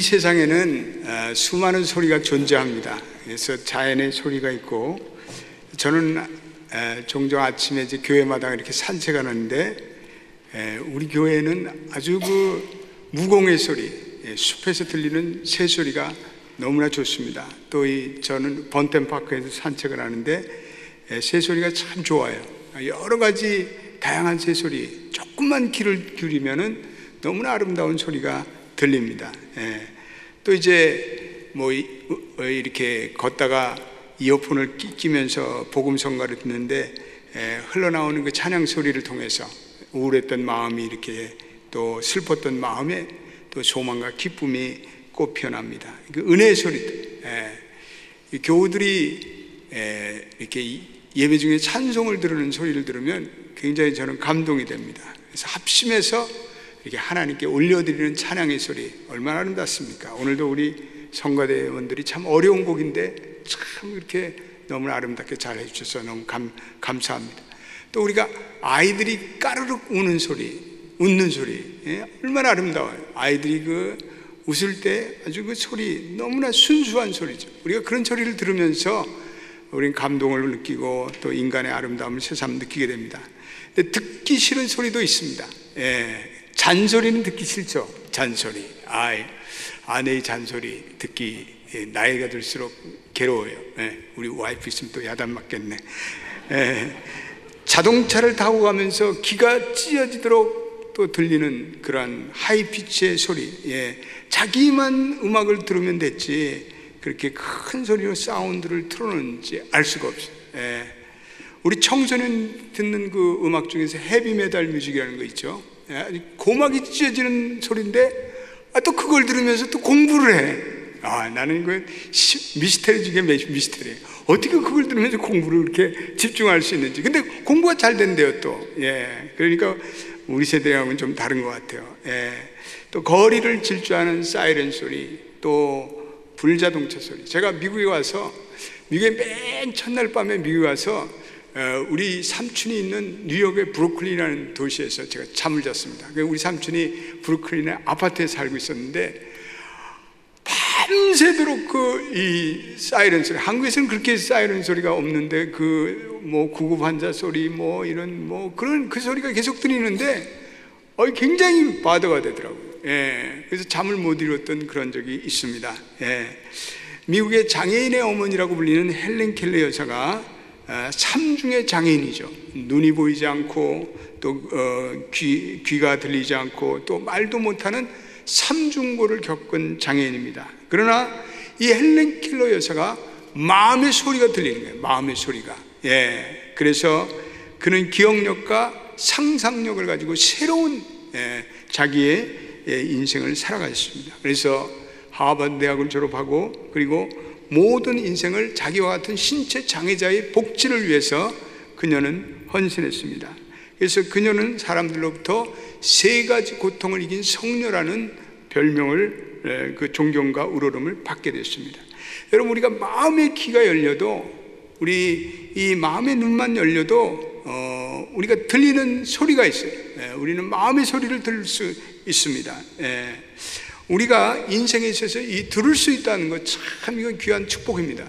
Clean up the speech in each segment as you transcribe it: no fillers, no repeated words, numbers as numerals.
세상에는 수많은 소리가 존재합니다. 그래서 자연의 소리가 있고, 저는 종종 아침에 이제 교회마다 이렇게 산책하는데, 우리 교회는 아주 그 무공의 소리, 숲에서 들리는 새 소리가 너무나 좋습니다. 또 저는 번템파크에서 산책을 하는데 새 소리가 참 좋아요. 여러 가지 다양한 새 소리, 조금만 귀를 기울이면은 너무나 아름다운 소리가 들립니다. 또 이제 뭐 이렇게 걷다가 이어폰을 끼면서 복음 성가를 듣는데 흘러나오는 그 찬양 소리를 통해서 우울했던 마음이 이렇게 또 슬펐던 마음에 또 소망과 기쁨이 꽃 피어납니다. 그 은혜의 소리들, 교우들이 이렇게 예배 중에 찬송을 들으는 소리를 들으면 굉장히 저는 감동이 됩니다. 그래서 합심해서 이렇게 하나님께 올려드리는 찬양의 소리 얼마나 아름답습니까? 오늘도 우리 성가대원들이 참 어려운 곡인데 참 이렇게 너무나 아름답게 잘 해주셔서 너무 감사합니다. 또 우리가 아이들이 까르륵 우는 소리, 웃는 소리, 얼마나 아름다워요. 아이들이 그 웃을 때 아주 그 소리 너무나 순수한 소리죠. 우리가 그런 소리를 들으면서 우리는 감동을 느끼고 또 인간의 아름다움을 새삼 느끼게 됩니다. 근데 듣기 싫은 소리도 있습니다. 잔소리는 듣기 싫죠. 잔소리, 아내의 잔소리 듣기 나이가 들수록 괴로워요. 우리 와이프 있으면 또 야단 맞겠네. 자동차를 타고 가면서 귀가 찢어지도록 또 들리는 그러한 하이피치의 소리, 자기만 음악을 들으면 됐지 그렇게 큰 소리로 사운드를 틀어놓는지 알 수가 없어요. 우리 청소년 듣는 그 음악 중에서 헤비메탈 뮤직이라는 거 있죠. 고막이 찢어지는 소리인데 또 그걸 들으면서 또 공부를 해. 나는 이거 미스테리 중에 미스테리예요. 어떻게 그걸 들으면서 공부를 이렇게 집중할 수 있는지. 근데 공부가 잘 된대요 또. 그러니까 우리 세대하고는 좀 다른 것 같아요. 또 거리를 질주하는 사이렌 소리, 또 불자동차 소리. 제가 미국에 와서, 미국에 맨 첫날 밤에 미국에 와서 우리 삼촌이 있는 뉴욕의 브루클린이라는 도시에서 제가 잠을 잤습니다. 우리 삼촌이 브루클린의 아파트에 살고 있었는데 밤새도록 이 사이렌 소리, 한국에서는 그렇게 사이렌 소리가 없는데 뭐 구급 환자 소리 뭐 이런 뭐 그런 그 소리가 계속 들리는데 굉장히 바더가 되더라고요. 그래서 잠을 못 이뤘던 그런 적이 있습니다. 미국의 장애인의 어머니라고 불리는 헬렌 켈러 여사가 삼중의 장애인이죠. 눈이 보이지 않고 또 귀가 들리지 않고 또 말도 못하는 삼중고를 겪은 장애인입니다. 그러나 이 헬렌 켈러 여사가 마음의 소리가 들리는 거예요. 마음의 소리가. 그래서 그는 기억력과 상상력을 가지고 새로운 자기의 인생을 살아가셨습니다. 그래서 하버드 대학을 졸업하고 그리고 모든 인생을 자기와 같은 신체 장애자의 복지를 위해서 그녀는 헌신했습니다. 그래서 그녀는 사람들로부터 3가지 고통을 이긴 성녀라는 별명을, 그 존경과 우러름을 받게 됐습니다. 여러분, 우리가 마음의 귀가 열려도, 우리 이 마음의 눈만 열려도 우리가 들리는 소리가 있어요. 우리는 마음의 소리를 들을 수 있습니다. 우리가 인생에 있어서 이 들을 수 있다는 것 참 이건 귀한 축복입니다.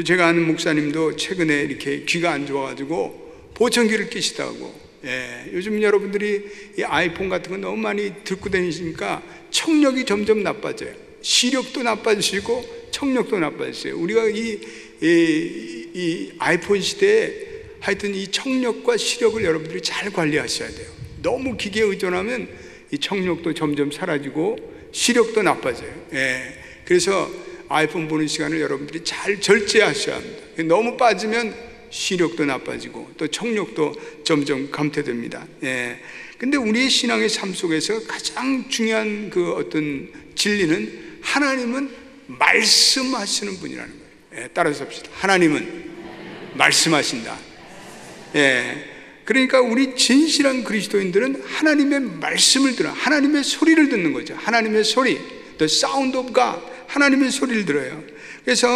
제가 아는 목사님도 최근에 이렇게 귀가 안 좋아가지고 보청기를 끼시다고. 요즘 여러분들이 이 아이폰 같은 거 너무 많이 듣고 다니시니까 청력이 점점 나빠져요. 시력도 나빠지시고 청력도 나빠졌어요. 우리가 이 아이폰 시대에 하여튼 이 청력과 시력을 여러분들이 잘 관리하셔야 돼요. 너무 기계에 의존하면 이 청력도 점점 사라지고 시력도 나빠져요. 그래서 아이폰 보는 시간을 여러분들이 잘 절제하셔야 합니다. 너무 빠지면 시력도 나빠지고 또 청력도 점점 감퇴됩니다. 근데 우리의 신앙의 삶 속에서 가장 중요한 그 어떤 진리는 하나님은 말씀하시는 분이라는 거예요. 따라서 합시다. 하나님은 말씀하신다. 그러니까 우리 진실한 그리스도인들은 하나님의 말씀을 들어, 하나님의 소리를 듣는 거죠. 하나님의 소리, the sound of God, 하나님의 소리를 들어요. 그래서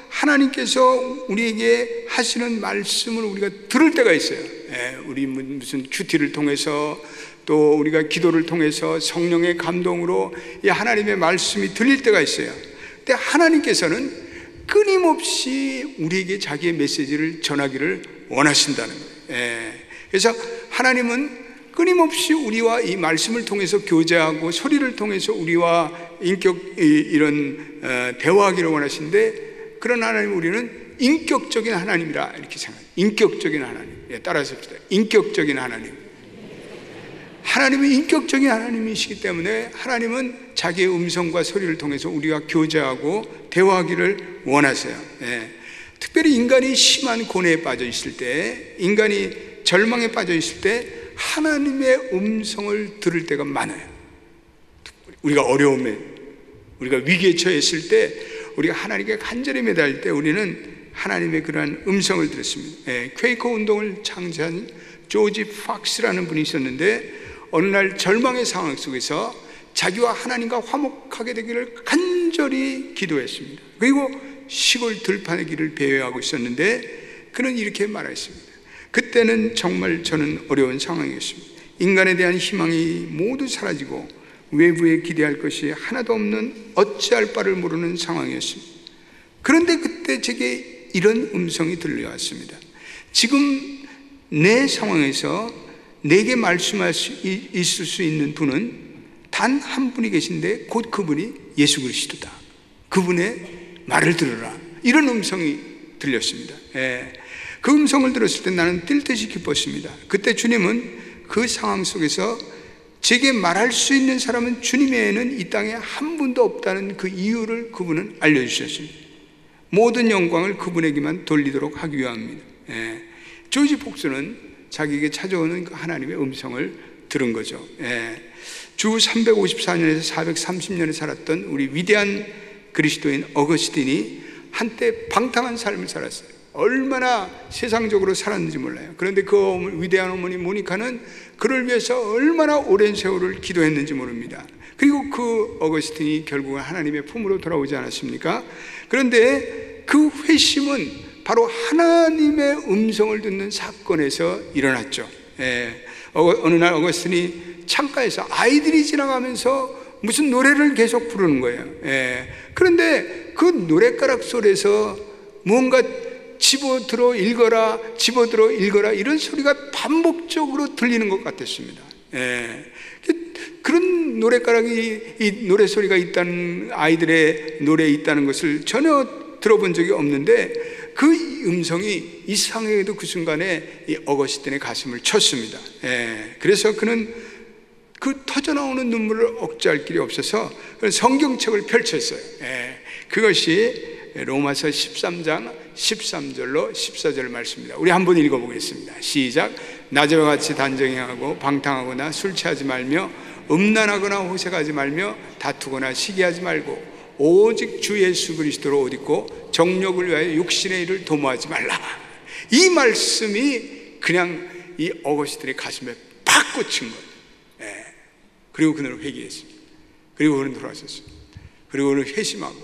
하나님께서 우리에게 하시는 말씀을 우리가 들을 때가 있어요. 우리 무슨 큐티를 통해서 또 우리가 기도를 통해서 성령의 감동으로 이 하나님의 말씀이 들릴 때가 있어요. 근데 하나님께서는 끊임없이 우리에게 자기의 메시지를 전하기를 원하신다는 거예요. 그래서 하나님은 끊임없이 우리와 이 말씀을 통해서 교제하고 소리를 통해서 우리와 이런 대화하기를 원하시는데, 그런 하나님 우리는 인격적인 하나님이라 이렇게 생각해요. 인격적인 하나님. 따라서 합시다. 인격적인 하나님. 하나님은 인격적인 하나님이시기 때문에 하나님은 자기의 음성과 소리를 통해서 우리와 교제하고 대화하기를 원하세요. 특별히 인간이 심한 고뇌에 빠져 있을 때, 인간이 절망에 빠져 있을 때 하나님의 음성을 들을 때가 많아요. 우리가 어려움에, 우리가 위기에 처했을 때, 우리가 하나님께 간절히 매달릴 때 우리는 하나님의 그러한 음성을 들었습니다. 퀘이커 운동을 창시한 조지 팍스라는 분이 있었는데, 어느 날 절망의 상황 속에서 자기와 하나님과 화목하게 되기를 간절히 기도했습니다. 그리고 시골 들판의 길을 배회하고 있었는데 그는 이렇게 말했습니다. 그때는 정말 저는 어려운 상황이었습니다. 인간에 대한 희망이 모두 사라지고 외부에 기대할 것이 하나도 없는 어찌할 바를 모르는 상황이었습니다. 그런데 그때 제게 이런 음성이 들려왔습니다. 지금 내 상황에서 내게 말씀할 수 있을 수 있는 분은 단 한 분이 계신데 곧 그분이 예수 그리스도다. 그분의 말을 들으라. 이런 음성이 들렸습니다. 그 음성을 들었을 때 나는 뛸 듯이 기뻤습니다. 그때 주님은 그 상황 속에서 제게 말할 수 있는 사람은 주님 외에는 이 땅에 한 분도 없다는 그 이유를 그분은 알려주셨습니다. 모든 영광을 그분에게만 돌리도록 하기 위함입니다. 조지 폭스는 자기에게 찾아오는 그 하나님의 음성을 들은 거죠. 주 354년에서 430년에 살았던 우리 위대한 그리스도인 어거스틴이 한때 방탕한 삶을 살았어요. 얼마나 세상적으로 살았는지 몰라요. 그런데 그 위대한 어머니 모니카는 그를 위해서 얼마나 오랜 세월을 기도했는지 모릅니다. 그리고 그 어거스틴이 결국은 하나님의 품으로 돌아오지 않았습니까? 그런데 그 회심은 바로 하나님의 음성을 듣는 사건에서 일어났죠. 어느 날 어거스틴이 창가에서 아이들이 지나가면서 무슨 노래를 계속 부르는 거예요. 그런데 그 노랫가락 소리에서 뭔가 집어들어 읽어라, 집어들어 읽어라 이런 소리가 반복적으로 들리는 것 같았습니다. 그런 노랫가락이, 이 노래소리가 있다는, 아이들의 노래에 있다는 것을 전혀 들어본 적이 없는데 그 음성이 이상하게도 그 순간에 이 어거스틴의 가슴을 쳤습니다. 그래서 그는 그 터져나오는 눈물을 억제할 길이 없어서 성경책을 펼쳤어요. 그것이 로마서 13장 13절로 14절 말씀입니다. 우리 한번 읽어보겠습니다. 시작. 낮에와 같이 단정하고 방탕하거나 술 취하지 말며 음란하거나 호색하지 말며 다투거나 시기하지 말고 오직 주 예수 그리스도로 옷 입고 정욕을 위하여 육신의 일을 도모하지 말라. 이 말씀이 그냥 이 어거스틴의 가슴에 팍 꽂힌 거예요. 그리고 그는 회개했습니다. 그리고 그는 돌아섰습니다. 그리고 그는 회심하고,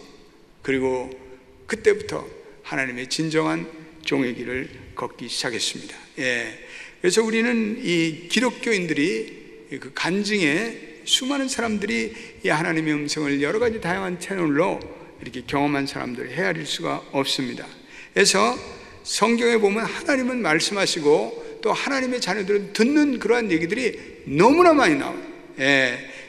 그리고 그때부터 하나님의 진정한 종의 길을 걷기 시작했습니다. 그래서 우리는 이 기독교인들이 그 간증에 수많은 사람들이 이 하나님의 음성을 여러 가지 다양한 채널로 이렇게 경험한 사람들을 헤아릴 수가 없습니다. 그래서 성경에 보면 하나님은 말씀하시고 또 하나님의 자녀들은 듣는 그러한 얘기들이 너무나 많이 나와요.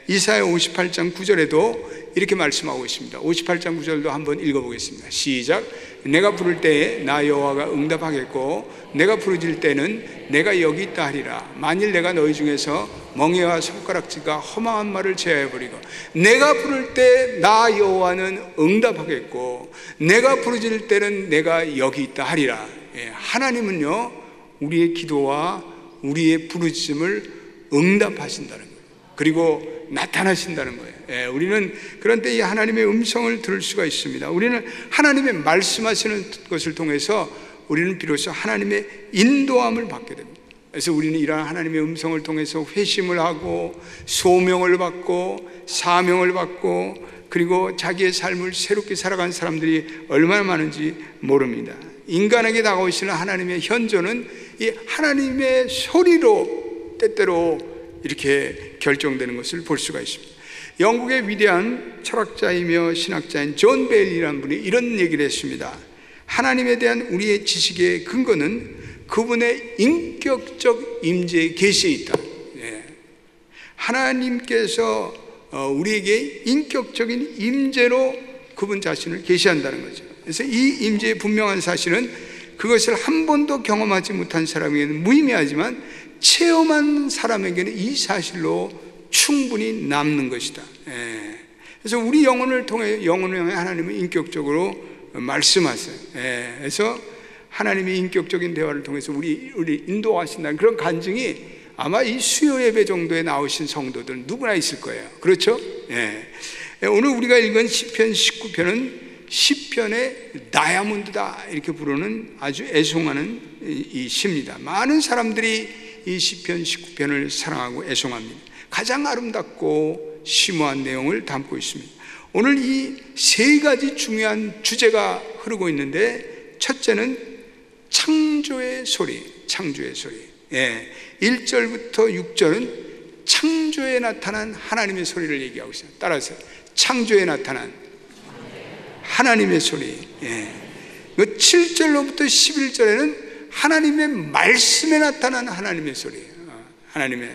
이사야 58장 9절에도 이렇게 말씀하고 있습니다. 58장 9절도 한번 읽어보겠습니다. 시작. 내가 부를 때에 나 여호와가 응답하겠고 내가 부르짖을 때는 내가 여기 있다 하리라. 만일 내가 너희 중에서 멍에와 손가락질과 허망한 말을 제하여버리고 내가 부를 때 나 여호와는 응답하겠고 내가 부르짖을 때는 내가 여기 있다 하리라. 하나님은요 우리의 기도와 우리의 부르짖음을 응답하신다는 거예요. 그리고 나타나신다는 거예요. 우리는 그런 때 이 하나님의 음성을 들을 수가 있습니다. 우리는 하나님의 말씀하시는 것을 통해서 우리는 비로소 하나님의 인도함을 받게 됩니다. 그래서 우리는 이러한 하나님의 음성을 통해서 회심을 하고 소명을 받고 사명을 받고 그리고 자기의 삶을 새롭게 살아가는 사람들이 얼마나 많은지 모릅니다. 인간에게 다가오시는 하나님의 현존은 이 하나님의 소리로 때때로 이렇게 결정되는 것을 볼 수가 있습니다. 영국의 위대한 철학자이며 신학자인 존 베일리라는 분이 이런 얘기를 했습니다. 하나님에 대한 우리의 지식의 근거는 그분의 인격적 임재의 계시에 있다. 하나님께서 우리에게 인격적인 임재로 그분 자신을 계시한다는 거죠. 그래서 이 임재의 분명한 사실은 그것을 한 번도 경험하지 못한 사람에게는 무의미하지만 체험한 사람에게는 이 사실로 충분히 남는 것이다. 그래서 우리 영혼을 향해 하나님은 인격적으로 말씀하세요. 그래서 하나님의 인격적인 대화를 통해서 우리 인도하신다는 그런 간증이 아마 이 수요 예배 정도에 나오신 성도들 누구나 있을 거예요. 그렇죠? 오늘 우리가 읽은 시편 19편은 시편의 다이아몬드다 이렇게 부르는 아주 애송하는 이 시입니다. 많은 사람들이 이 시편 19편을 사랑하고 애송합니다. 가장 아름답고 심오한 내용을 담고 있습니다. 오늘 이 세 가지 중요한 주제가 흐르고 있는데, 첫째는 창조의 소리, 창조의 소리. 1절부터 6절은 창조에 나타난 하나님의 소리를 얘기하고 있어요. 따라서 창조에 나타난 하나님의 소리. 7절로부터 11절에는 하나님의 말씀에 나타난 하나님의 소리. 하나님의.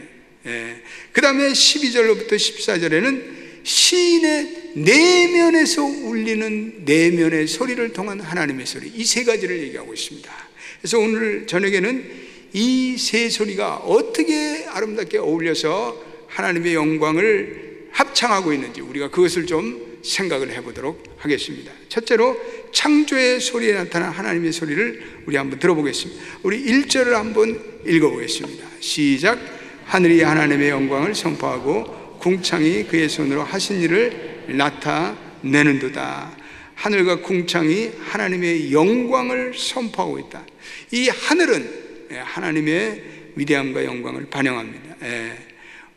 그 다음에 12절로부터 14절에는 시인의 내면에서 울리는 내면의 소리를 통한 하나님의 소리. 이 세 가지를 얘기하고 있습니다. 그래서 오늘 저녁에는 이 세 소리가 어떻게 아름답게 어울려서 하나님의 영광을 합창하고 있는지 우리가 그것을 좀 생각을 해보도록 하겠습니다. 첫째로 창조의 소리에 나타난 하나님의 소리를 우리 한번 들어보겠습니다. 우리 1절을 한번 읽어보겠습니다. 시작. 하늘이 하나님의 영광을 선포하고 궁창이 그의 손으로 하신 일을 나타내는도다. 하늘과 궁창이 하나님의 영광을 선포하고 있다. 이 하늘은 하나님의 위대함과 영광을 반영합니다.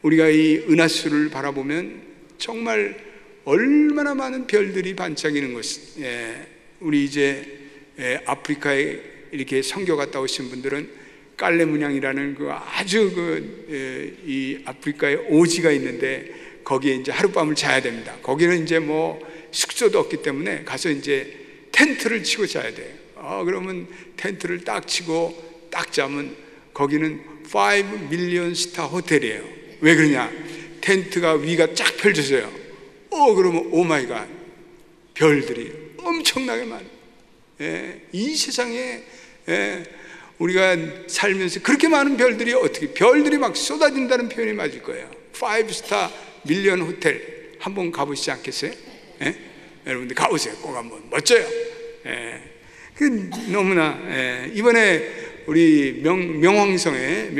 우리가 이 은하수를 바라보면 정말 얼마나 많은 별들이 반짝이는 것은, 우리 이제 아프리카에 이렇게 선교 갔다 오신 분들은 깔레문양이라는 그 아주 이 아프리카에 오지가 있는데 거기에 이제 하룻밤을 자야 됩니다. 거기는 이제 뭐 숙소도 없기 때문에 가서 이제 텐트를 치고 자야 돼요. 그러면 텐트를 딱 치고 딱 자면 거기는 5 밀리언 스타 호텔이에요. 왜 그러냐? 텐트가 위가 쫙 펼쳐져요. 그러면 오 마이 갓, 별들이 엄청나게 많아요. 이 세상에 우리가 살면서 그렇게 많은 별들이 어떻게, 별들이 막 쏟아진다는 표현이 맞을 거예요. 5스타 밀리언 호텔 한번 가보시지 않겠어요? 여러분들 가보세요. 꼭 한번. 멋져요. 그 너무나. 이번에 우리 명왕성에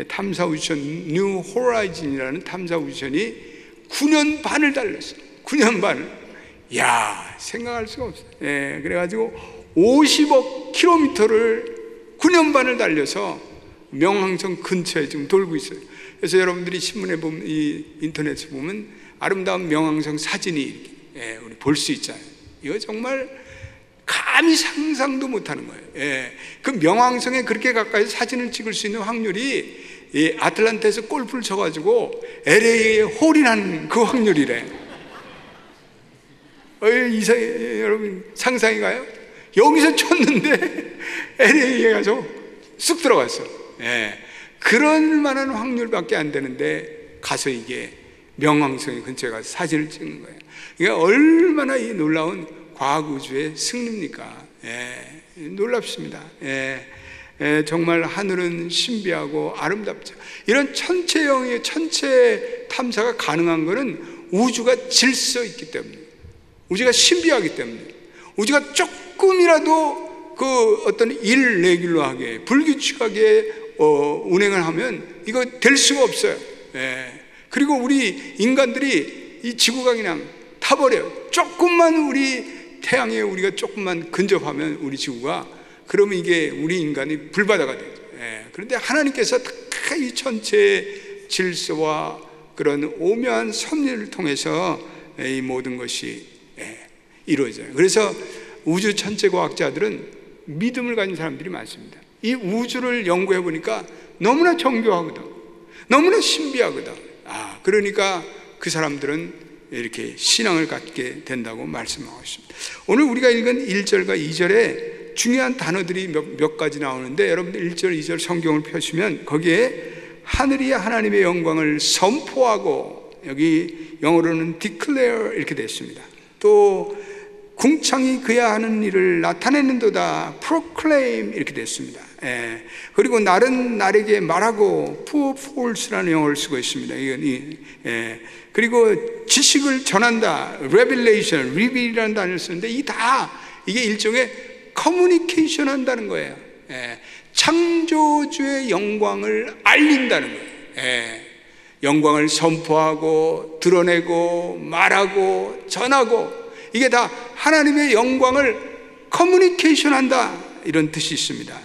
탐사 우주선 뉴 호라이즌이라는 탐사 우주선이 9년 반을 달렸어요. 9년 반을. 야, 생각할 수가 없어요. 그래가지고 50억 킬로미터를 9년 반을 달려서 명왕성 근처에 지금 돌고 있어요. 그래서 여러분들이 신문에 보면, 이 인터넷에 보면 아름다운 명왕성 사진이 우리 볼 수 있잖아요. 이거 정말 감히 상상도 못하는 거예요. 그 명왕성에 그렇게 가까이 사진을 찍을 수 있는 확률이 이 아틀란타에서 골프를 쳐가지고 LA에 홀인한 그 확률이래. 여러분 상상이 가요? 여기서 쳤는데 LA에 가서 쑥 들어갔어. 그럴 만한 확률밖에 안 되는데 가서 이게 명왕성 근처에 가서 사진을 찍는 거예요. 이게 얼마나 이 놀라운 과학우주의 승리입니까? 놀랍습니다. 정말 하늘은 신비하고 아름답죠. 이런 천체형의 천체 탐사가 가능한 것은 우주가 질서 있기 때문에, 우주가 신비하기 때문에, 우주가 조금이라도 그 어떤 일레귤러하게 불규칙하게 운행을 하면 이거 될 수가 없어요. 그리고 우리 인간들이 이 지구가 그냥 타버려요. 조금만 우리 태양에 우리가 조금만 근접하면 우리 지구가, 그러면 이게 우리 인간이 불바다가 되죠. 그런데 하나님께서 다 이 천체의 질서와 그런 오묘한 섭리를 통해서 이 모든 것이 이루어져요. 그래서 우주 천체 과학자들은 믿음을 가진 사람들이 많습니다. 이 우주를 연구해 보니까 너무나 정교하거든. 너무나 신비하거든. 그러니까 그 사람들은 이렇게 신앙을 갖게 된다고 말씀하고 있습니다. 오늘 우리가 읽은 1절과 2절에 중요한 단어들이 몇 가지 나오는데, 여러분들 1절, 2절 성경을 펴시면 거기에 하늘이 하나님의 영광을 선포하고, 여기 영어로는 declare 이렇게 됐습니다. 또 궁창이 그야 하는 일을 나타내는도다, proclaim 이렇게 됐습니다. 그리고 날은 날에게 말하고, poor fools라는 영어를 쓰고 있습니다. 그리고 지식을 전한다, revelation, reveal이라는 단어를 쓰는데, 이게 일종의 커뮤니케이션 한다는 거예요. 창조주의 영광을 알린다는 거예요. 영광을 선포하고 드러내고 말하고 전하고, 이게 다 하나님의 영광을 커뮤니케이션 한다, 이런 뜻이 있습니다.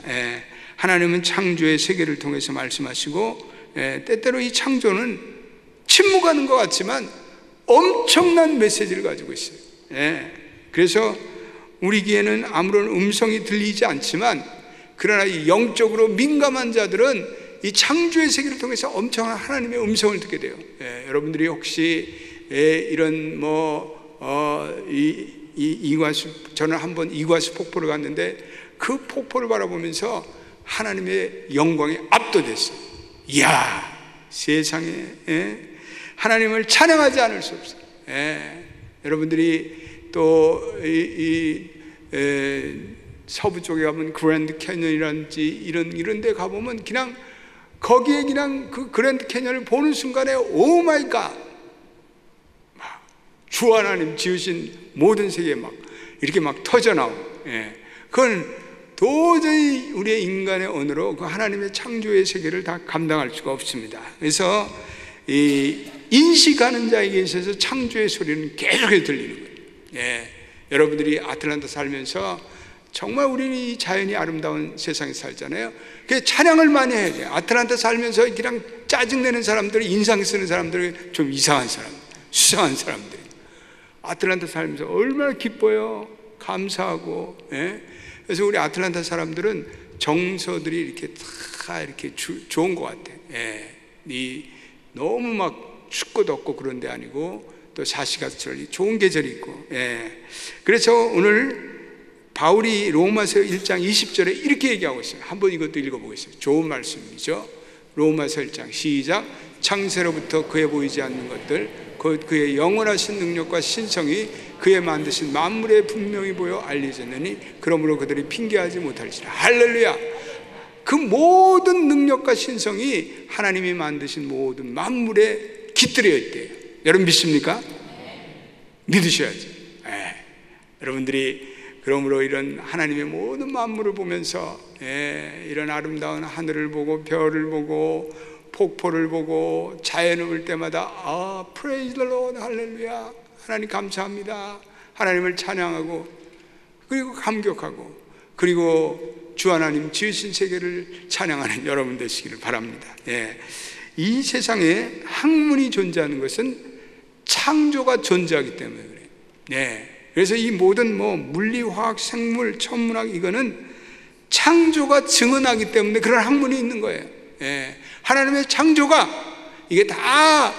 하나님은 창조의 세계를 통해서 말씀하시고, 때때로 이 창조는 침묵하는 것 같지만 엄청난 메시지를 가지고 있어요. 그래서 우리 귀에는 아무런 음성이 들리지 않지만, 그러나 이 영적으로 민감한 자들은 이 창조의 세계를 통해서 엄청난 하나님의 음성을 듣게 돼요. 여러분들이 혹시 이런 이과수, 저는 한번 이과수 폭포를 갔는데 그 폭포를 바라보면서 하나님의 영광에 압도됐어요. 이야, 세상에 하나님을 찬양하지 않을 수 없어요. 여러분들이 또 서부 쪽에 가면 그랜드 캐년이라든지 이런 데 가보면 그냥 거기에 그냥 그 그랜드 캐년을 보는 순간에 오 마이 갓, 주 하나님 지으신 모든 세계에 막 이렇게 막 터져 나오고, 그건 도저히 우리의 인간의 언어로 그 하나님의 창조의 세계를 다 감당할 수가 없습니다. 그래서 이 인식하는 자에게 있어서 창조의 소리는 계속해서 들리는 거예요. 여러분들이 아틀란타 살면서 정말 우리는 이 자연이 아름다운 세상에 살잖아요. 그래서 찬양을 많이 해야 돼요. 아틀란타 살면서 그냥 짜증내는 사람들, 인상 쓰는 사람들이 좀 이상한 사람, 수상한 사람들. 아틀란타 살면서 얼마나 기뻐요. 감사하고. 그래서 우리 아틀란타 사람들은 정서들이 이렇게 다 이렇게 좋은 것 같아. 너무 막 춥고 덥고 그런 데 아니고, 또 사시가철이 좋은 계절이 있고. 그래서 오늘 바울이 로마서 1장 20절에 이렇게 얘기하고 있어요. 한번 이것도 읽어보겠습니다. 좋은 말씀이죠. 로마서 1장 시작. 창세로부터 그에 보이지 않는 것들, 그의 영원하신 능력과 신성이 그의 만드신 만물에 분명히 보여 알려졌느니 그러므로 그들이 핑계하지 못할지라. 할렐루야. 그 모든 능력과 신성이 하나님이 만드신 모든 만물에 깃들여 있대요. 여러분 믿습니까? 믿으셔야죠. 여러분들이 그러므로 이런 하나님의 모든 만물을 보면서 이런 아름다운 하늘을 보고 별을 보고 폭포를 보고 자연을 볼 때마다 praise the Lord, 할렐루야, 하나님 감사합니다, 하나님을 찬양하고, 그리고 감격하고, 그리고 주 하나님 지으신 세계를 찬양하는 여러분 되시기를 바랍니다. 이 세상에 학문이 존재하는 것은 창조가 존재하기 때문에 그래요. 그래서 이 모든 물리, 화학, 생물, 천문학, 이거는 창조가 증언하기 때문에 그런 학문이 있는 거예요. 하나님의 창조가 이게 다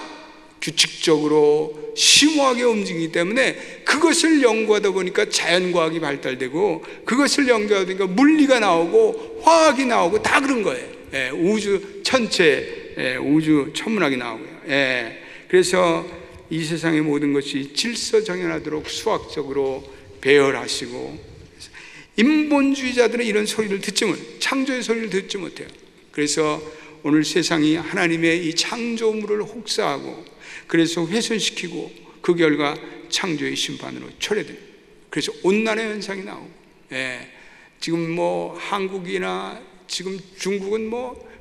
규칙적으로 심오하게 움직이기 때문에 그것을 연구하다 보니까 자연과학이 발달되고, 그것을 연구하다 보니까 물리가 나오고 화학이 나오고 다 그런 거예요. 우주 천체, 우주 천문학이 나오고요. 그래서 이 세상의 모든 것이 질서정연하도록 수학적으로 배열하시고, 인본주의자들은 이런 소리를 듣지 못해요. 창조의 소리를 듣지 못해요. 그래서 오늘 세상이 하나님의 이 창조물을 혹사하고, 그래서 훼손시키고, 그 결과 창조의 심판으로 초래됩니다. 그래서 온난화 현상이 나오고, 지금 한국이나 지금 중국은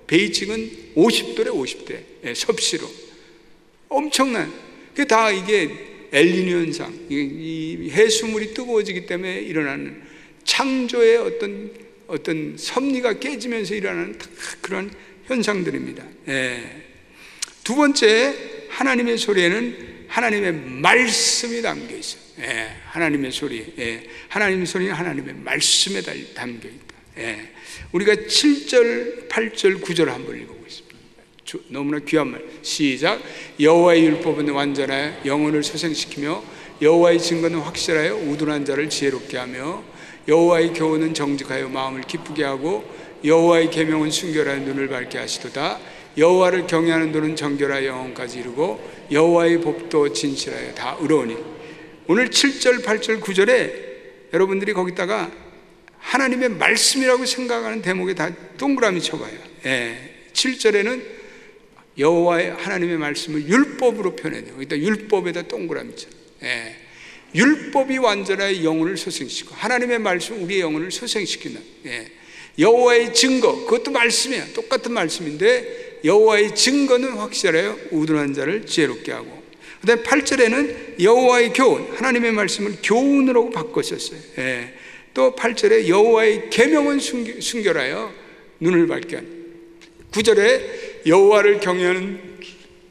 베이징은 50도래 50대 섭씨로 엄청난, 그게 다 이게 엘니뇨 현상, 이 해수물이 뜨거워지기 때문에 일어나는 창조의 어떤 섭리가 깨지면서 일어나는 그런 현상들입니다. 두 번째, 하나님의 소리에는 하나님의 말씀이 담겨 있어요. 하나님의 소리, 하나님의 소리는 하나님의 말씀에 담겨 있다. 우리가 7절, 8절, 9절 한번 읽어보겠습니다. 너무나 귀한 말. 시작. 여호와의 율법은 완전하여 영혼을 소생시키며 여호와의 증거는 확실하여 우둔한 자를 지혜롭게 하며 여호와의 교훈은 정직하여 마음을 기쁘게 하고 여호와의 계명은 순결하여 눈을 밝게 하시도다. 여호와를 경외하는 도는 정결하여 영혼까지 이루고 여호와의 법도 진실하여 다 의로우니. 오늘 7절, 8절, 9절에 여러분들이 거기다가 하나님의 말씀이라고 생각하는 대목에 다 동그라미 쳐봐요. 7절에는 여호와의 하나님의 말씀을 율법으로 표현해요. 여기다 율법에다 동그라미 쳐. 율법이 완전하여 영혼을 소생시키고 하나님의 말씀 우리의 영혼을 소생시킨다. 여호와의 증거, 그것도 말씀이야. 똑같은 말씀인데 여호와의 증거는 확실하여 우둔한 자를 지혜롭게 하고, 그 다음에 8절에는 여호와의 교훈, 하나님의 말씀을 교훈으로 바꿨었어요. 또 8절에 여호와의 계명은 순결하여 눈을 밝게 하는, 9절에 여호와를 경외하는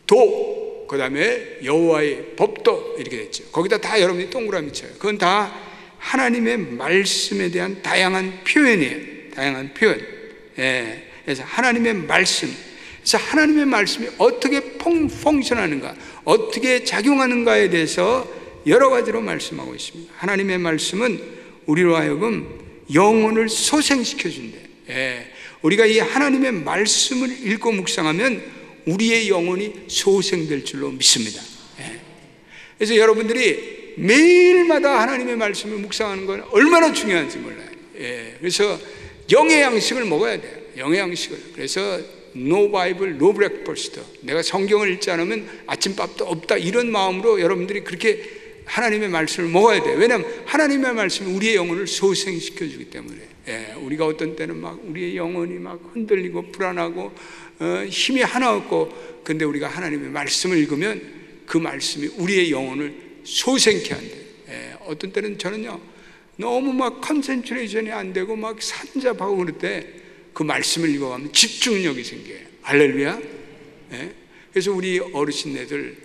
도, 그 다음에 여호와의 법도, 이렇게 됐죠. 거기다 다 여러분이 동그라미 쳐요. 그건 다 하나님의 말씀에 대한 다양한 표현이에요. 다양한 표현. 그래서 하나님의 말씀, 그래서 하나님의 말씀이 어떻게 펑션하는가, 어떻게 작용하는가에 대해서 여러 가지로 말씀하고 있습니다. 하나님의 말씀은 우리로 하여금 영혼을 소생시켜 준대. 우리가 이 하나님의 말씀을 읽고 묵상하면 우리의 영혼이 소생될 줄로 믿습니다. 그래서 여러분들이 매일마다 하나님의 말씀을 묵상하는 건 얼마나 중요한지 몰라요. 그래서 영의 양식을 먹어야 돼요. 영의 양식을. 그래서 No Bible, no breakfast. 내가 성경을 읽지 않으면 아침밥도 없다, 이런 마음으로 여러분들이 그렇게 하나님의 말씀을 먹어야 돼요. 왜냐하면 하나님의 말씀이 우리의 영혼을 소생시켜 주기 때문에. 우리가 어떤 때는 막 우리의 영혼이 막 흔들리고 불안하고 힘이 하나 없고, 근데 우리가 하나님의 말씀을 읽으면 그 말씀이 우리의 영혼을 소생케 한대요. 어떤 때는 저는요, 너무 막 컨센트레이션이 안 되고 막 산잡하고 그럴 때 그 말씀을 읽어가면 집중력이 생겨요. 할렐루야. 그래서 우리 어르신네들,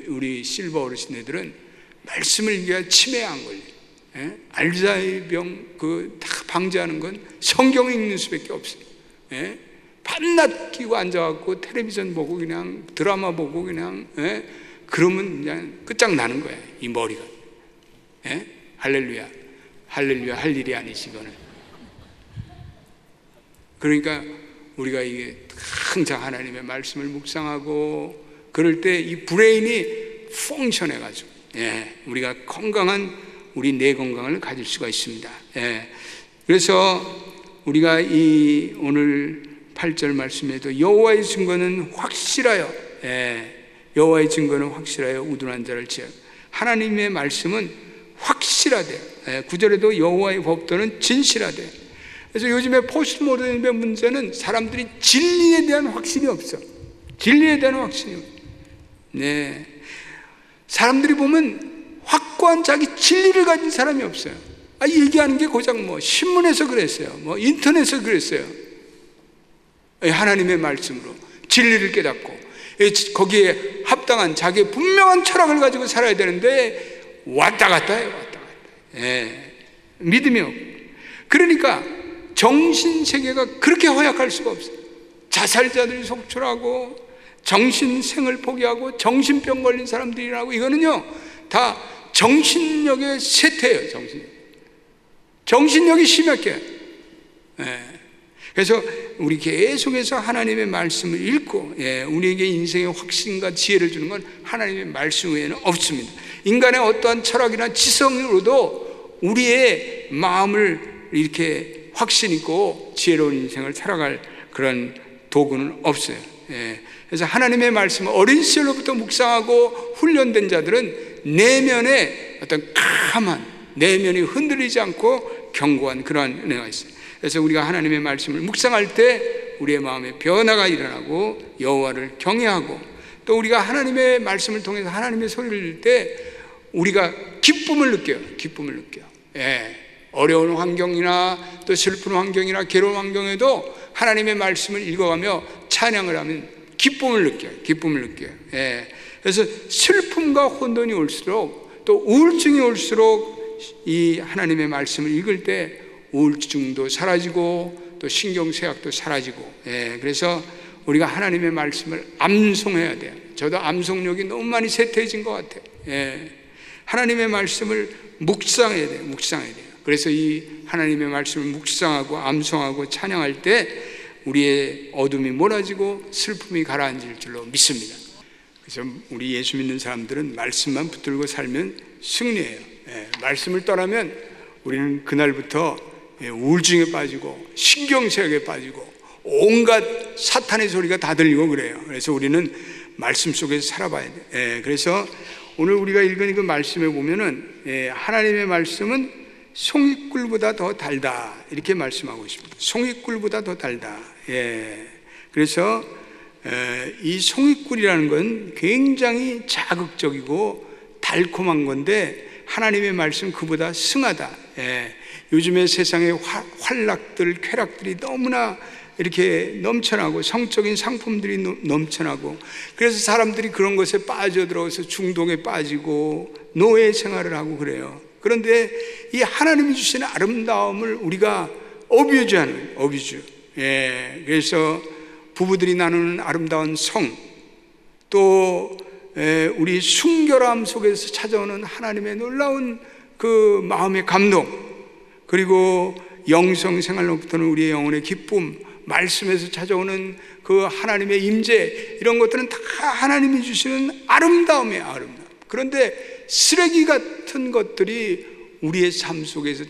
우리 실버 어르신네들은 말씀을 읽어야 치매에 안 걸려요. 알자이병 다 방지하는 건 성경 읽는 수밖에 없어요. 밤낮 끼고 앉아갖고 텔레비전 보고 그냥 드라마 보고 그냥 그러면 그냥 끝장나는 거야, 이 머리가. 할렐루야. 할렐루야 할 일이 아니지 이거는. 그러니까 우리가 이게 항상 하나님의 말씀을 묵상하고 그럴 때 이 브레인이 펑션해가지고 우리가 건강한 우리 뇌 건강을 가질 수가 있습니다. 그래서 우리가 이 오늘 8절 말씀에도 여호와의 증거는 확실하여, 여호와의 증거는 확실하여 우둔한 자를 지어. 하나님의 말씀은 확실하대. 9절에도 여호와의 법도는 진실하대. 그래서 요즘에 포스트 모더니즘의 문제는 사람들이 진리에 대한 확신이 없어. 진리에 대한 확신이 없어. 사람들이 보면 확고한 자기 진리를 가진 사람이 없어요. 얘기하는 게 고작 뭐 신문에서 그랬어요, 뭐 인터넷에서 그랬어요. 하나님의 말씀으로 진리를 깨닫고 거기에 합당한 자기의 분명한 철학을 가지고 살아야 되는데 왔다 갔다 해요. 왔다 갔다. 믿음이 없고. 그러니까 정신세계가 그렇게 허약할 수가 없어요. 자살자들이 속출하고 정신생을 포기하고 정신병 걸린 사람들이라고. 이거는요 다 정신력의 쇠퇴예요. 정신력이 심각해요. 그래서 우리 계속해서 하나님의 말씀을 읽고, 우리에게 인생의 확신과 지혜를 주는 건 하나님의 말씀 외에는 없습니다. 인간의 어떠한 철학이나 지성으로도 우리의 마음을 이렇게 확신 있고 지혜로운 인생을 살아갈 그런 도구는 없어요. 그래서 하나님의 말씀을 어린 시절로부터 묵상하고 훈련된 자들은 내면에 어떤 강한, 내면이 흔들리지 않고 견고한 그러한 은혜가 있어요. 그래서 우리가 하나님의 말씀을 묵상할 때 우리의 마음에 변화가 일어나고 여호와를 경외하고, 또 우리가 하나님의 말씀을 통해서 하나님의 소리를 들을 때 우리가 기쁨을 느껴요. 기쁨을 느껴요. 어려운 환경이나 또 슬픈 환경이나 괴로운 환경에도 하나님의 말씀을 읽어가며 찬양을 하면 기쁨을 느껴요. 기쁨을 느껴요. 그래서 슬픔과 혼돈이 올수록, 또 우울증이 올수록 이 하나님의 말씀을 읽을 때 우울증도 사라지고 또 신경쇠약도 사라지고. 그래서 우리가 하나님의 말씀을 암송해야 돼요. 저도 암송력이 너무 많이 쇠퇴해진 것 같아요. 하나님의 말씀을 묵상해야 돼요. 묵상해야 돼요. 그래서 이 하나님의 말씀을 묵상하고 암송하고 찬양할 때 우리의 어둠이 몰아지고 슬픔이 가라앉을 줄로 믿습니다. 그래서 우리 예수 믿는 사람들은 말씀만 붙들고 살면 승리해요. 말씀을 떠나면 우리는 그날부터 우울증에 빠지고 신경쇠약에 빠지고 온갖 사탄의 소리가 다 들리고 그래요. 그래서 우리는 말씀 속에서 살아봐야 돼요. 그래서 오늘 우리가 읽은 그 말씀에 보면은 하나님의 말씀은 송이꿀보다 더 달다 이렇게 말씀하고 있습니다. 송이꿀보다 더 달다. 그래서 이 송이꿀이라는 건 굉장히 자극적이고 달콤한 건데 하나님의 말씀 그보다 승하다. 요즘에 세상의 활락들, 쾌락들이 너무나 이렇게 넘쳐나고 성적인 상품들이 넘쳐나고 그래서 사람들이 그런 것에 빠져들어서 중독에 빠지고 노예 생활을 하고 그래요. 그런데 이 하나님이 주시는 아름다움을 우리가 어뷰즈하는 어뷰즈. 그래서 부부들이 나누는 아름다운 성, 또 우리 순결함 속에서 찾아오는 하나님의 놀라운 그 마음의 감동, 그리고 영성 생활로부터는 우리의 영혼의 기쁨, 말씀에서 찾아오는 그 하나님의 임재, 이런 것들은 다 하나님이 주시는 아름다움이에요. 아름다움. 그런데 쓰레기 같은 것들이 우리의 삶 속에서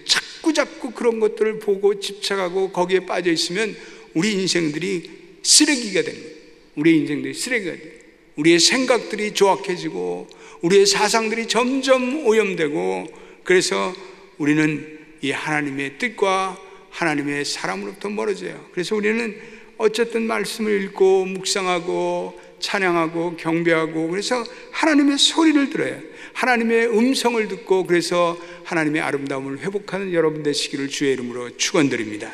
자꾸 그런 것들을 보고 집착하고 거기에 빠져 있으면 우리 인생들이 쓰레기가 되는 거예요. 우리 인생들이 쓰레기가 돼요. 우리의 생각들이 조악해지고 우리의 사상들이 점점 오염되고, 그래서 우리는 이 하나님의 뜻과 하나님의 사람으로부터 멀어져요. 그래서 우리는 어쨌든 말씀을 읽고 묵상하고 찬양하고 경배하고, 그래서 하나님의 소리를 들어요. 하나님의 음성을 듣고, 그래서 하나님의 아름다움을 회복하는 여러분 되시기를 주의 이름으로 축원드립니다.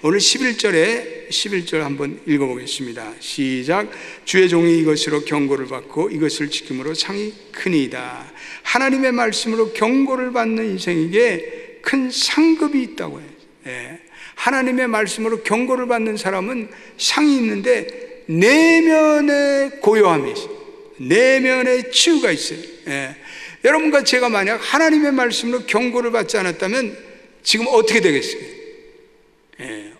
오늘 11절 한번 읽어보겠습니다. 시작. 주의 종이 이것으로 경고를 받고 이것을 지킴으로 상이 크니이다. 하나님의 말씀으로 경고를 받는 인생에게 큰 상급이 있다고 해요. 하나님의 말씀으로 경고를 받는 사람은 상이 있는데 내면의 고요함이 있어요. 내면의 치유가 있어요. 여러분과 제가 만약 하나님의 말씀으로 경고를 받지 않았다면 지금 어떻게 되겠어요?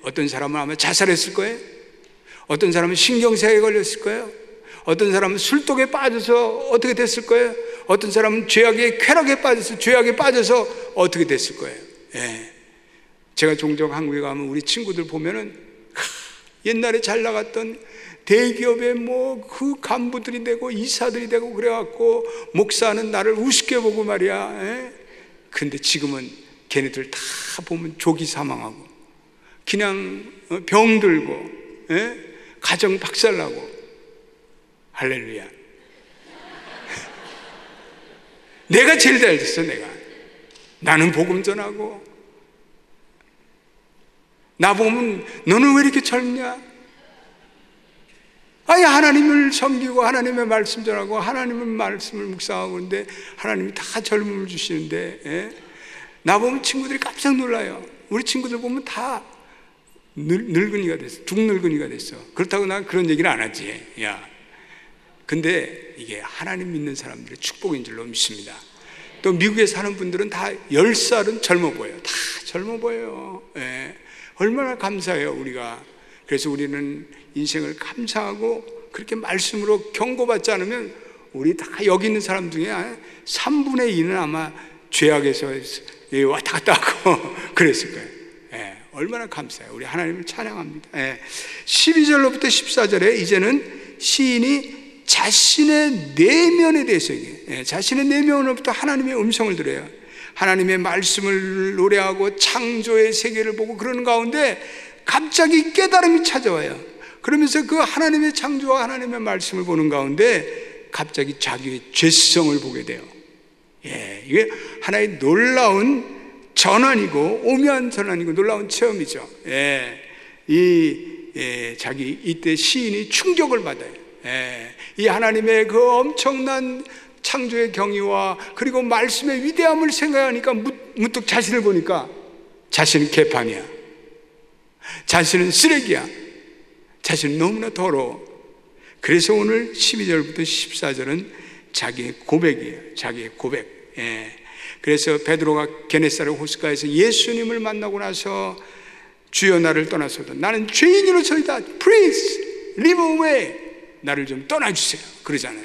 어떤 사람은 아마 자살했을 거예요. 어떤 사람은 신경쇠약에 걸렸을 거예요. 어떤 사람은 술독에 빠져서 어떻게 됐을 거예요. 어떤 사람은 죄악의 쾌락에 빠져서 죄악에 빠져서 어떻게 됐을 거예요. 제가 종종 한국에 가면 우리 친구들 보면은 옛날에 잘 나갔던 대기업의 뭐 그 간부들이 되고 이사들이 되고 그래갖고 목사는 나를 우습게 보고 말이야. 근데 지금은 걔네들 다 보면 조기 사망하고 그냥 병들고 가정 박살나고. 할렐루야. 내가 제일 잘 됐어. 나는 복음 전하고, 나 보면 너는 왜 이렇게 젊냐? 아니, 하나님을 섬기고 하나님의 말씀 전하고 하나님의 말씀을 묵상하고 그런데 하나님이 다 젊음을 주시는데, 나 보면 친구들이 깜짝 놀라요. 우리 친구들 보면 다 늙은이가 됐어. 중늙은이가 됐어. 그렇다고 난 그런 얘기는 안 하지. 근데 이게 하나님 믿는 사람들의 축복인 줄로 믿습니다. 또 미국에 사는 분들은 다 10살은 젊어 보여요. 다 젊어 보여요. 얼마나 감사해요, 우리가. 그래서 우리는 인생을 감사하고 그렇게 말씀으로 경고받지 않으면 우리 다 여기 있는 사람 중에 3분의 2는 아마 죄악에서 왔다 갔다 하고 그랬을 거예요. 얼마나 감사해요. 우리 하나님을 찬양합니다. 12절로부터 14절에 이제는 시인이 자신의 내면에 대해서 얘기해요. 자신의 내면으로부터 하나님의 음성을 들어요. 하나님의 말씀을 노래하고 창조의 세계를 보고 그러는 가운데 갑자기 깨달음이 찾아와요. 그러면서 그 하나님의 창조와 하나님의 말씀을 보는 가운데 갑자기 자기의 죄성을 보게 돼요. 이게 하나의 놀라운 전환이고 오묘한 전환이고 놀라운 체험이죠. 자기 이때 시인이 충격을 받아요. 이 하나님의 그 엄청난 창조의 경이와 그리고 말씀의 위대함을 생각하니까 문득 자신을 보니까 자신은 개판이야. 자신은 쓰레기야. 자신은 너무나 더러워. 그래서 오늘 12절부터 14절은 자기의 고백이에요. 자기의 고백. 그래서 베드로가 게네사렛 호숫가에서 예수님을 만나고 나서 주여 나를 떠나소서 나는 죄인으로서이다. Please leave away. 나를 좀 떠나주세요. 그러잖아요.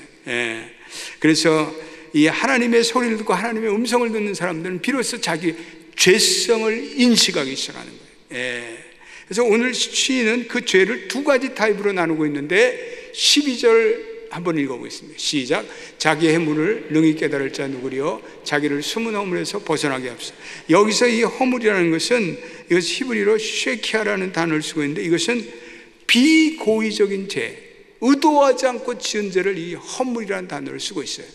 그래서 이 하나님의 소리를 듣고 하나님의 음성을 듣는 사람들은 비로소 자기 죄성을 인식하기 시작하는 거예요. 그래서 오늘 시인은 그 죄를 두 가지 타입으로 나누고 있는데 12절 한번 읽어보겠습니다. 시작. 자기의 해물을 능히 깨달을 자 누구리요 자기를 숨은 허물에서 벗어나게 합시다. 여기서 이 허물이라는 것은 이것은 히브리로 쉐키아라는 단어를 쓰고 있는데 이것은 비고의적인 죄, 의도하지 않고 지은 죄를 이 허물이라는 단어를 쓰고 있어요.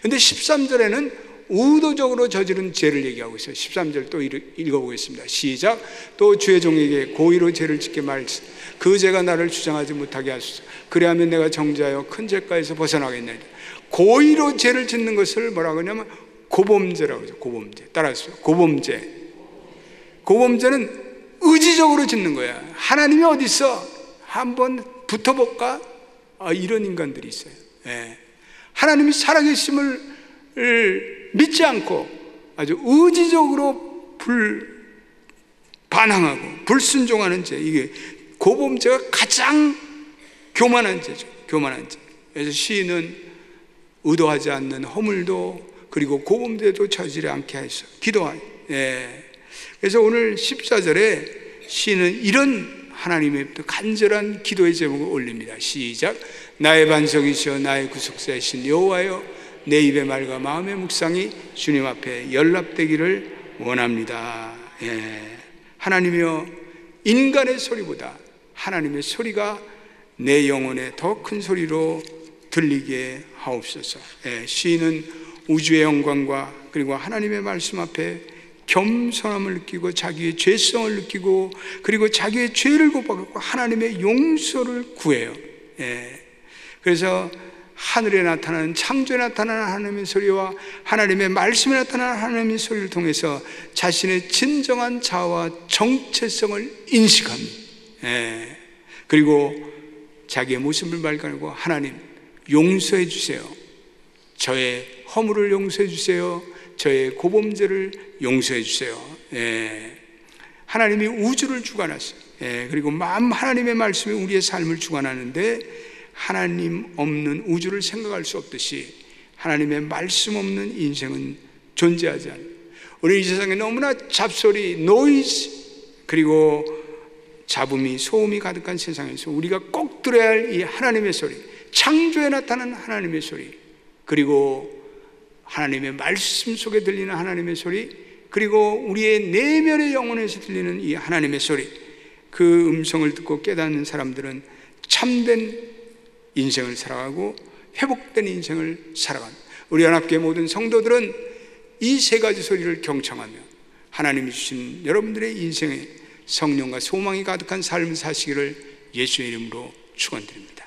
근데 13절에는 의도적으로 저지른 죄를 얘기하고 있어요. 13절 또 읽어보겠습니다. 시작. 또 주의 종에게 고의로 죄를 짓게 말지 그 죄가 나를 주장하지 못하게 하소서. 그래야면 내가 정죄하여 큰 죄가에서 벗어나겠나이다. 고의로 죄를 짓는 것을 뭐라고 하냐면 고범죄라고 하죠. 고범죄. 따라하세요. 고범죄. 고범죄는 의지적으로 짓는 거야. 하나님이 어디 있어? 한번 붙어볼까? 이런 인간들이 있어요. 하나님이 살아계심을 믿지 않고 아주 의지적으로 반항하고 불순종하는 죄, 이게 고범죄가 가장 교만한 죄죠. 교만한 죄. 그래서 시인은 의도하지 않는 허물도 그리고 고범죄도 저지르지 않게 하소서 기도하요. 그래서 오늘 14절에 시인은 이런 하나님의 간절한 기도의 제목을 올립니다. 시작. 나의 반석이시여 나의 구속사이신 여호와여 내 입의 말과 마음의 묵상이 주님 앞에 연락되기를 원합니다. 하나님이여 인간의 소리보다 하나님의 소리가 내 영혼에 더 큰 소리로 들리게 하옵소서. 시인은 우주의 영광과 그리고 하나님의 말씀 앞에 겸손함을 느끼고 자기의 죄성을 느끼고 그리고 자기의 죄를 고백하고 하나님의 용서를 구해요. 그래서 하늘에 나타나는 창조에 나타나는 하나님의 소리와 하나님의 말씀에 나타나는 하나님의 소리를 통해서 자신의 진정한 자아와 정체성을 인식합니다. 그리고 자기의 모습을 발견하고 하나님 용서해 주세요. 저의 허물을 용서해 주세요. 저의 고범죄를 용서해 주세요. 하나님이 우주를 주관하세요. 그리고 하나님의 말씀이 우리의 삶을 주관하는데 하나님 없는 우주를 생각할 수 없듯이 하나님의 말씀 없는 인생은 존재하지 않아요. 우리 이 세상에 너무나 잡소리, 노이즈 그리고 잡음이 소음이 가득한 세상에서 우리가 꼭 들어야 할 이 하나님의 소리, 창조에 나타나는 하나님의 소리, 그리고 하나님의 말씀 속에 들리는 하나님의 소리, 그리고 우리의 내면의 영혼에서 들리는 이 하나님의 소리, 그 음성을 듣고 깨닫는 사람들은 참된 인생을 살아가고 회복된 인생을 살아갑니다. 우리 연합교회 모든 성도들은 이 세 가지 소리를 경청하며 하나님이 주신 여러분들의 인생에 성령과 소망이 가득한 삶을 사시기를 예수의 이름으로 축원드립니다.